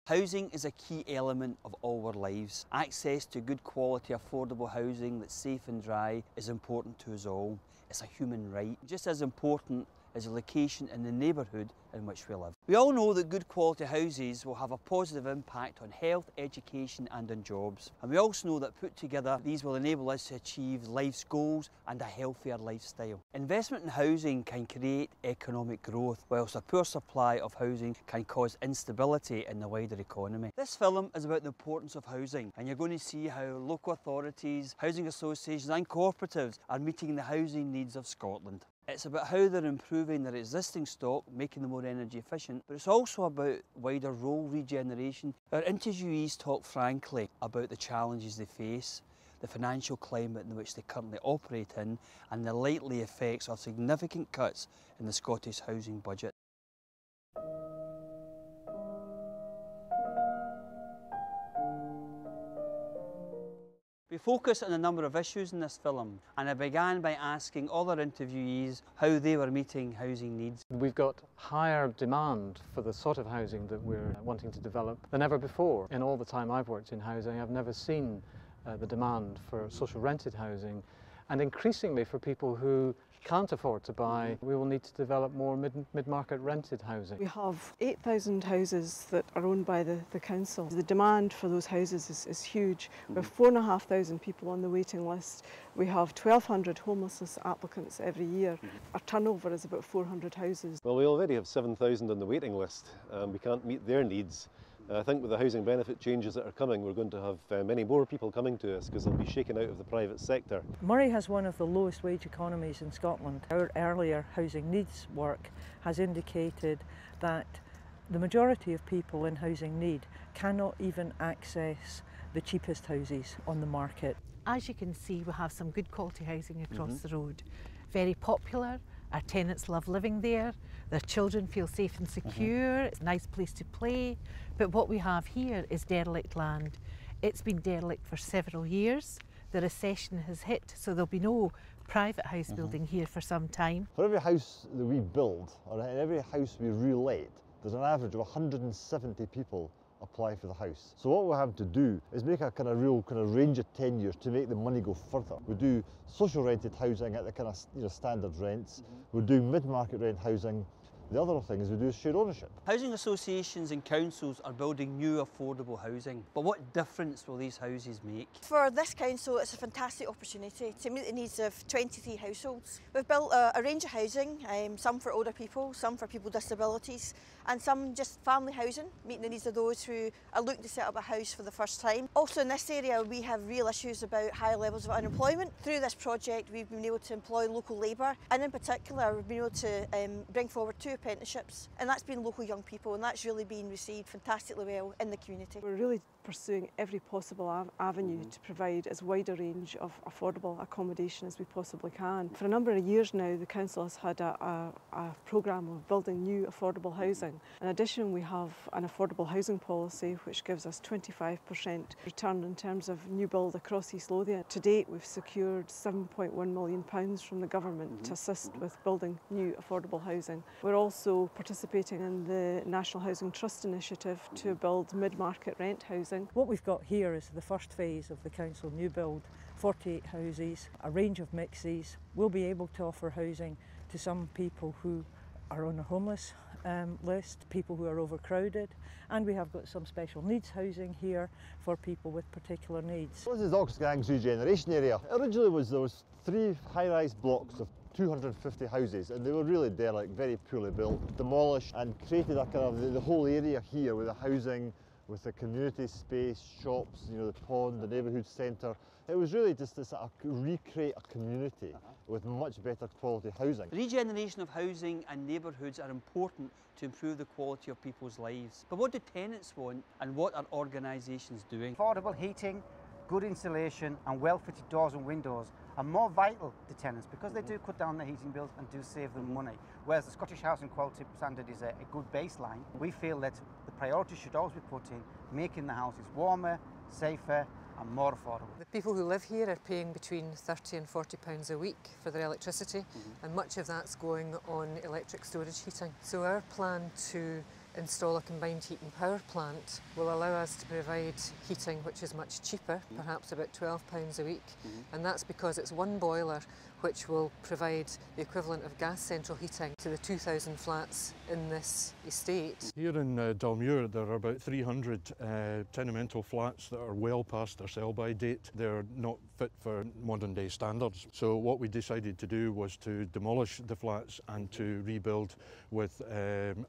Housing is a key element of all our lives. Access to good quality, affordable housing that's safe and dry is important to us all. It's a human right, just as important as the location in the neighbourhood in which we live. We all know that good quality houses will have a positive impact on health, education and on jobs. And we also know that put together, these will enable us to achieve life's goals and a healthier lifestyle. Investment in housing can create economic growth, whilst a poor supply of housing can cause instability in the wider economy. This film is about the importance of housing, and you're going to see how local authorities, housing associations and cooperatives are meeting the housing needs of Scotland. It's about how they're improving their existing stock, making them more energy efficient, but it's also about wider role regeneration. Our interviewees talk frankly about the challenges they face, the financial climate in which they currently operate in, and the likely effects of significant cuts in the Scottish housing budget. We focus on a number of issues in this film, and I began by asking all our interviewees how they were meeting housing needs. We've got higher demand for the sort of housing that we're wanting to develop than ever before. In all the time I've worked in housing, I've never seen the demand for social rented housing, and increasingly for people who can't afford to buy, we will need to develop more mid-market rented housing. We have 8,000 houses that are owned by the council. The demand for those houses is huge. We have 4,500 people on the waiting list. We have 1,200 homelessness applicants every year. Our turnover is about 400 houses. Well, we already have 7,000 on the waiting list. We can't meet their needs. I think with the housing benefit changes that are coming, we're going to have many more people coming to us because they'll be shaken out of the private sector. Moray has one of the lowest wage economies in Scotland. Our earlier housing needs work has indicated that the majority of people in housing need cannot even access the cheapest houses on the market. As you can see, we have some good quality housing across the road. Very popular. Our tenants love living there, their children feel safe and secure, it's a nice place to play. But what we have here is derelict land. It's been derelict for several years. The recession has hit, so there'll be no private house building here for some time. For every house that we build, or every house we relet, there's an average of 170 people apply for the house. So what we have to do is make a real range of tenures to make the money go further. We do social rented housing at the standard rents. We do mid-market rent housing. The other thing is we do shared ownership. Housing associations and councils are building new affordable housing, but what difference will these houses make? For this council, it's a fantastic opportunity to meet the needs of 23 households. We've built a range of housing, some for older people, some for people with disabilities, and some just family housing, meeting the needs of those who are looking to set up a house for the first time. Also in this area, we have real issues about high levels of unemployment. Through this project, we've been able to employ local labour, and in particular, we've been able to bring forward 2 apprenticeships, and that's been local young people, and that's really been received fantastically well in the community. We're really pursuing every possible avenue to provide as wide a range of affordable accommodation as we possibly can. For a number of years now, the council has had a programme of building new affordable housing. In addition, we have an affordable housing policy which gives us 25% return in terms of new build across East Lothian. To date, we've secured £7.1 million from the government to assist with building new affordable housing. We're also participating in the National Housing Trust initiative to build mid-market rent housing. What we've got here is the first phase of the council new build, 48 houses, a range of mixes. We'll be able to offer housing to some people who are on a homeless list, people who are overcrowded, and we have got some special needs housing here for people with particular needs. This is Oxgangs regeneration area. Originally there was 3 high-rise blocks of 250 houses, and they were really derelict, very poorly built, demolished, and created a the whole area here with the housing, with the community space, shops, the pond, the neighbourhood centre. It was really just to recreate a community with much better quality housing. Regeneration of housing and neighbourhoods are important to improve the quality of people's lives. But what do tenants want, and what are organisations doing? Affordable heating, good insulation and well-fitted doors and windows are more vital to tenants because they do cut down their heating bills and do save them money. Whereas the Scottish Housing Quality Standard is a good baseline, we feel that the priority should always be put in making the houses warmer, safer and more affordable. The people who live here are paying between £30 and £40 a week for their electricity, and much of that's going on electric storage heating. So our plan to install a combined heat and power plant will allow us to provide heating which is much cheaper, perhaps about £12 a week, and that's because it's one boiler which will provide the equivalent of gas central heating to the 2,000 flats in this estate. Here in Dalmuir there are about 300 tenemental flats that are well past their sell-by date. They're not fit for modern day standards. So what we decided to do was to demolish the flats and to rebuild with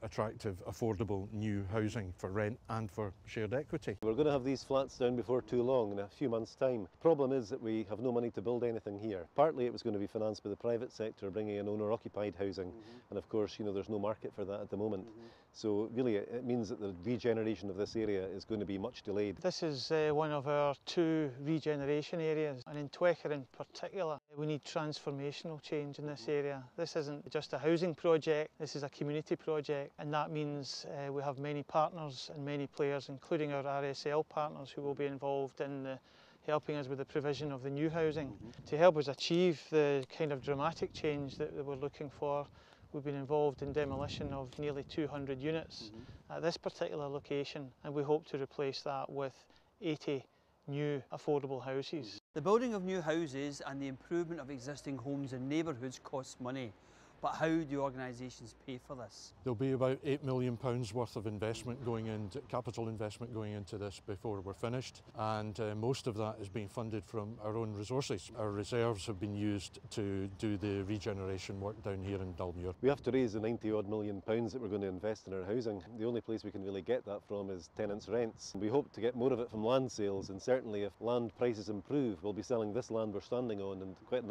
attractive, affordable new housing for rent and for shared equity. We're going to have these flats down before too long, in a few months' time. Problem is that we have no money to build anything here. Partly it was going to be financed by the private sector, bringing in owner-occupied housing, and of course, you know, there's no market for that at the moment. So really it means that the regeneration of this area is going to be much delayed. This is one of our 2 regeneration areas, and in Twecker in particular, we need transformational change in this area. This isn't just a housing project, this is a community project, and that means we have many partners and many players, including our RSL partners, who will be involved in helping us with the provision of the new housing. To help us achieve the kind of dramatic change that we're looking for, we've been involved in demolition of nearly 200 units at this particular location, and we hope to replace that with 80 new affordable houses. The building of new houses and the improvement of existing homes in neighbourhoods costs money. But how do organisations pay for this? There'll be about £8 million worth of investment going into, capital investment going into this before we're finished, and most of that is being funded from our own resources. Our reserves have been used to do the regeneration work down here in Dalmuir. We have to raise the £90 million that we're going to invest in our housing. The only place we can really get that from is tenants' rents. We hope to get more of it from land sales, and certainly if land prices improve, we'll be selling this land we're standing on and quite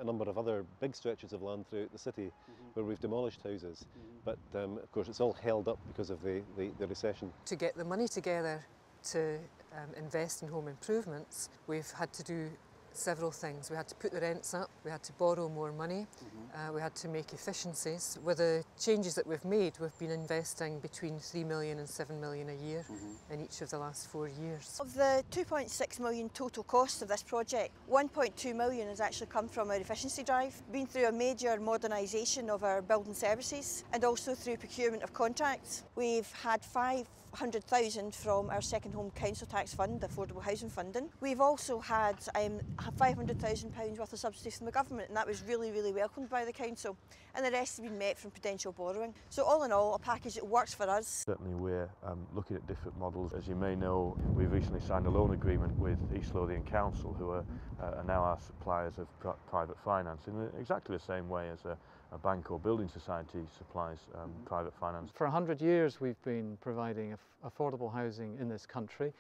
a number of other big stretches of land throughout the city where we've demolished houses. But of course it's all held up because of the recession. To get the money together to invest in home improvements, we've had to do several things. We had to put the rents up, we had to borrow more money, we had to make efficiencies. With the changes that we've made, we've been investing between 3 million and 7 million a year in each of the last 4 years. Of the 2.6 million total cost of this project, 1.2 million has actually come from our efficiency drive. Been through a major modernisation of our building services and also through procurement of contracts. We've had 500,000 from our second home council tax fund, affordable housing funding. We've also had £500,000 worth of subsidies from the government, and that was really, really welcomed by the council. And the rest has been met from prudential borrowing. So all in all, a package that works for us. Certainly we're looking at different models. As you may know, we've recently signed a loan agreement with East Lothian Council, who are now our suppliers of private finance in exactly the same way as a bank or building society supplies private finance. For 100 years we've been providing affordable housing in this country,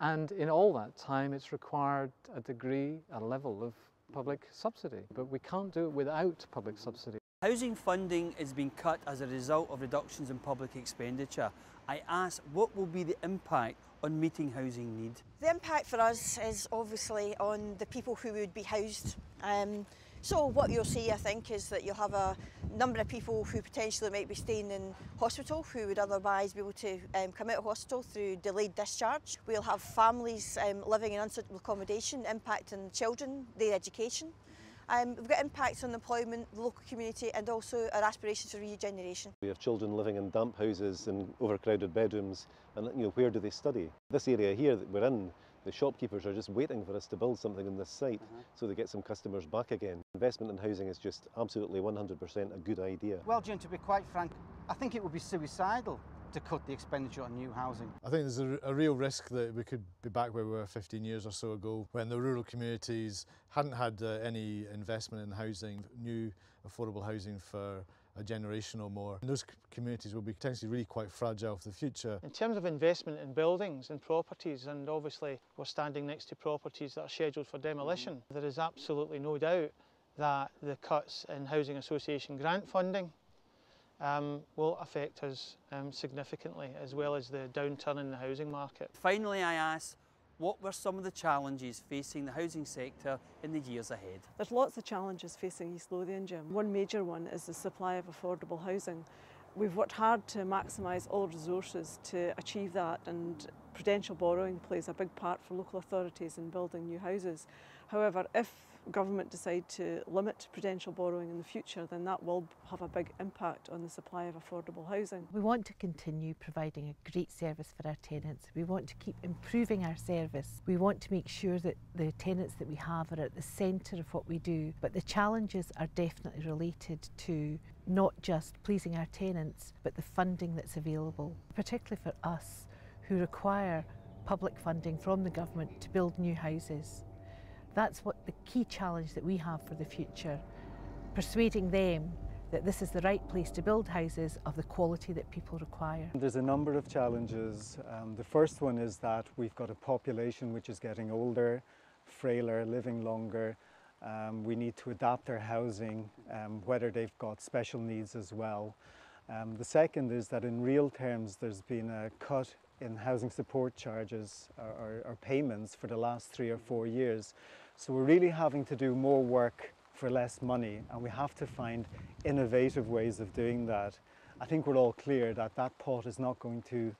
and in all that time it's required a degree, a level of public subsidy, but we can't do it without public subsidy. Housing funding is being cut as a result of reductions in public expenditure. I asked, what will be the impact on meeting housing need? The impact for us is obviously on the people who would be housed. So what you'll see, I think, is that you'll have a number of people who potentially might be staying in hospital who would otherwise be able to come out of hospital through delayed discharge. We'll have families living in unsuitable accommodation, impacting children, their education. We've got impacts on employment, the local community, and also our aspirations for regeneration. We have children living in damp houses and overcrowded bedrooms, and where do they study? This area here that we're in, the shopkeepers are just waiting for us to build something on this site so they get some customers back again. Investment in housing is just absolutely 100% a good idea. Well, Jim, to be quite frank, I think it would be suicidal to cut the expenditure on new housing. I think there's a real risk that we could be back where we were 15 years or so ago, when the rural communities hadn't had any investment in housing, new affordable housing for a generation or more. And those communities will be potentially really quite fragile for the future. In terms of investment in buildings and properties, and obviously we're standing next to properties that are scheduled for demolition, there is absolutely no doubt that the cuts in Housing Association grant funding will affect us significantly, as well as the downturn in the housing market. Finally, I asked, what were some of the challenges facing the housing sector in the years ahead? There's lots of challenges facing East Lothian, Jim. One major one is the supply of affordable housing. We've worked hard to maximise all resources to achieve that, and prudential borrowing plays a big part for local authorities in building new houses. However, if government decide to limit prudential borrowing in the future, then that will have a big impact on the supply of affordable housing. We want to continue providing a great service for our tenants. We want to keep improving our service. We want to make sure that the tenants that we have are at the centre of what we do. But the challenges are definitely related to not just pleasing our tenants, but the funding that's available, particularly for us who require public funding from the government to build new houses. That's what the key challenge that we have for the future, persuading them that this is the right place to build houses of the quality that people require. There's a number of challenges. The first one is that we've got a population which is getting older, frailer, living longer. We need to adapt our housing, whether they've got special needs as well. The second is that in real terms there's been a cut in housing support charges or payments for the last 3 or 4 years. So we're really having to do more work for less money, and we have to find innovative ways of doing that. I think we're all clear that that pot is not going to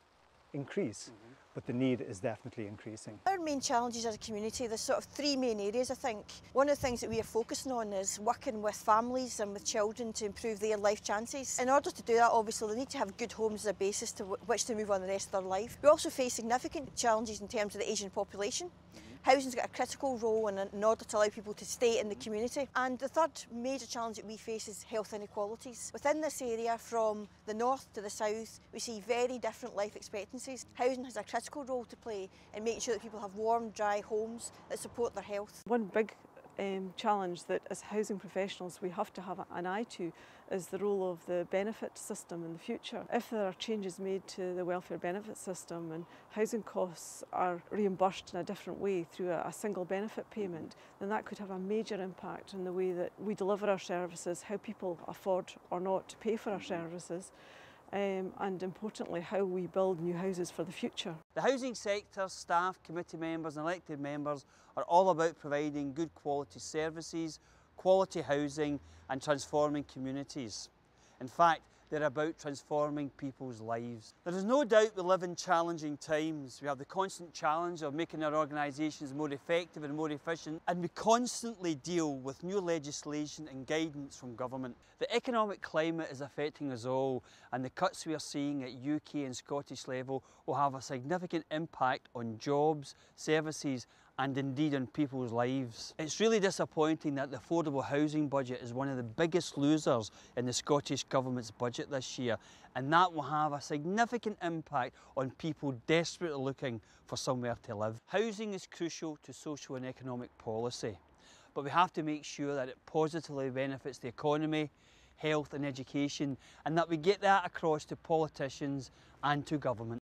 increase, but the need is definitely increasing. Our main challenges as a community, there's sort of 3 main areas I think. One of the things that we are focusing on is working with families and with children to improve their life chances. In order to do that, obviously they need to have good homes as a basis to which to move on the rest of their life. We also face significant challenges in terms of the ageing population. Housing's got a critical role in order to allow people to stay in the community. And the third major challenge that we face is health inequalities. Within this area, from the north to the south, we see very different life expectancies. Housing has a critical role to play in making sure that people have warm, dry homes that support their health. One big challenge that as housing professionals we have to have an eye to is the role of the benefit system in the future. If there are changes made to the welfare benefit system and housing costs are reimbursed in a different way through a single benefit payment, then that could have a major impact on the way that we deliver our services, how people afford or not to pay for our services, and importantly how we build new houses for the future. The housing sector, staff, committee members and elected members are all about providing good quality services, quality housing and transforming communities. In fact, they're about transforming people's lives. There is no doubt we live in challenging times. We have the constant challenge of making our organisations more effective and more efficient, and we constantly deal with new legislation and guidance from government. The economic climate is affecting us all, and the cuts we are seeing at UK and Scottish level will have a significant impact on jobs, services and indeed on people's lives. It's really disappointing that the affordable housing budget is one of the biggest losers in the Scottish Government's budget this year, and that will have a significant impact on people desperately looking for somewhere to live. Housing is crucial to social and economic policy, but we have to make sure that it positively benefits the economy, health and education, and that we get that across to politicians and to government.